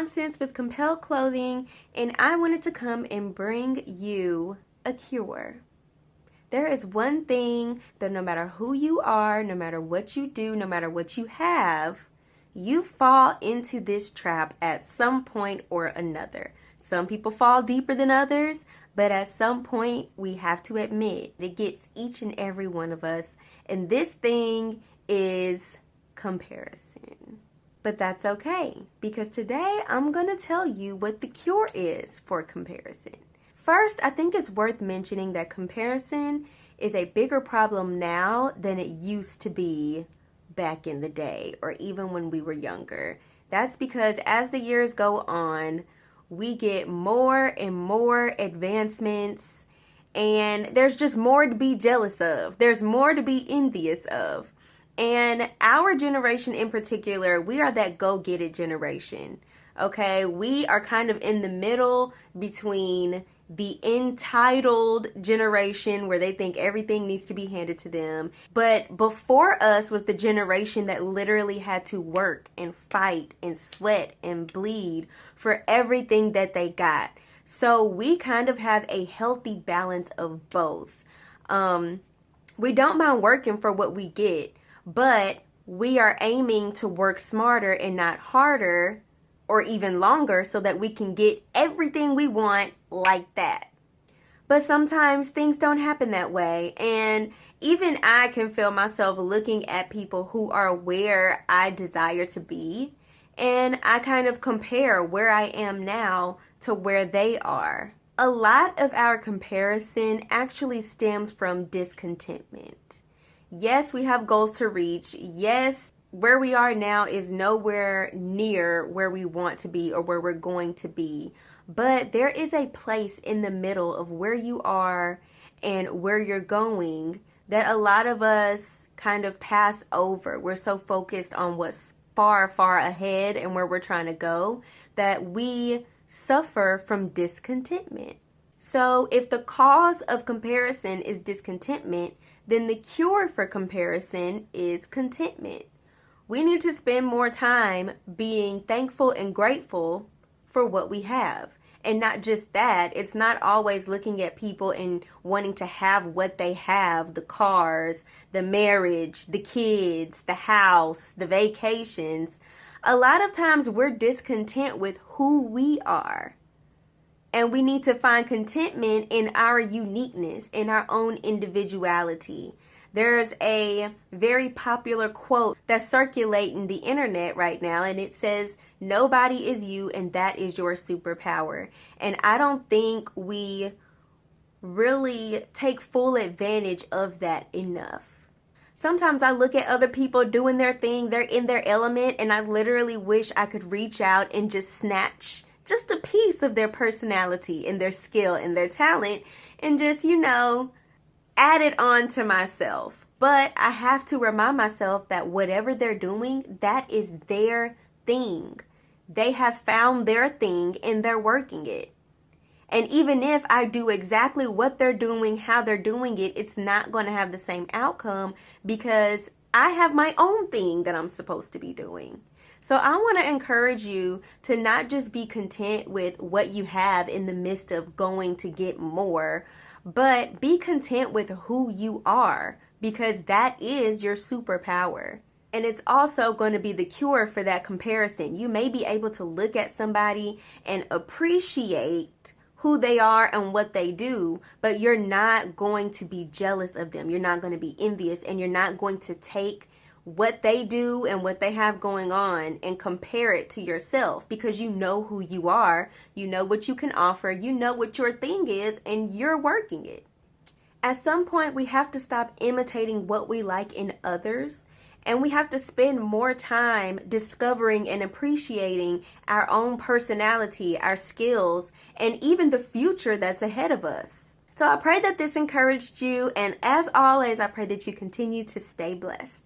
Constance with Compelled Clothing, and I wanted to come and bring you a cure. There is one thing that no matter who you are, no matter what you do, no matter what you have, you fall into this trap at some point or another. Some people fall deeper than others, but at some point we have to admit it gets each and every one of us, and this thing is comparison. But that's okay, because today I'm going to tell you what the cure is for comparison. First, I think it's worth mentioning that comparison is a bigger problem now than it used to be back in the day, or even when we were younger. That's because as the years go on, we get more and more advancements, and there's just more to be jealous of. There's more to be envious of. And our generation in particular, we are that go-get-it generation, okay? We are kind of in the middle between the entitled generation where they think everything needs to be handed to them. But before us was the generation that literally had to work and fight and sweat and bleed for everything that they got. So we kind of have a healthy balance of both. We don't mind working for what we get, but we are aiming to work smarter and not harder or even longer so that we can get everything we want like that. But sometimes things don't happen that way, and even I can feel myself looking at people who are where I desire to be, and I kind of compare where I am now to where they are. A lot of our comparison actually stems from discontentment. Yes, we have goals to reach. Yes, where we are now is nowhere near where we want to be or where we're going to be. But there is a place in the middle of where you are and where you're going that a lot of us kind of pass over. We're so focused on what's far, far ahead and where we're trying to go that we suffer from discontentment. So if the cause of comparison is discontentment, then the cure for comparison is contentment. We need to spend more time being thankful and grateful for what we have. And not just that, it's not always looking at people and wanting to have what they have, the cars, the marriage, the kids, the house, the vacations. A lot of times we're discontent with who we are. And we need to find contentment in our uniqueness, in our own individuality. There's a very popular quote that's circulating the internet right now, and it says, "Nobody is you, and that is your superpower." And I don't think we really take full advantage of that enough. Sometimes I look at other people doing their thing, they're in their element, and I literally wish I could reach out and just snatch just a piece of their personality and their skill and their talent and just, add it on to myself. But I have to remind myself that whatever they're doing, that is their thing. They have found their thing and they're working it. And even if I do exactly what they're doing, how they're doing it, it's not going to have the same outcome because I have my own thing that I'm supposed to be doing. So I want to encourage you to not just be content with what you have in the midst of going to get more, but be content with who you are, because that is your superpower. And it's also going to be the cure for that comparison. You may be able to look at somebody and appreciate who they are and what they do, but you're not going to be jealous of them. You're not going to be envious, and you're not going to take what they do and what they have going on and compare it to yourself, because you know who you are, you know what you can offer, you know what your thing is, and you're working it. At some point, we have to stop imitating what we like in others, and we have to spend more time discovering and appreciating our own personality, our skills, and even the future that's ahead of us. So I pray that this encouraged you, and as always, I pray that you continue to stay blessed.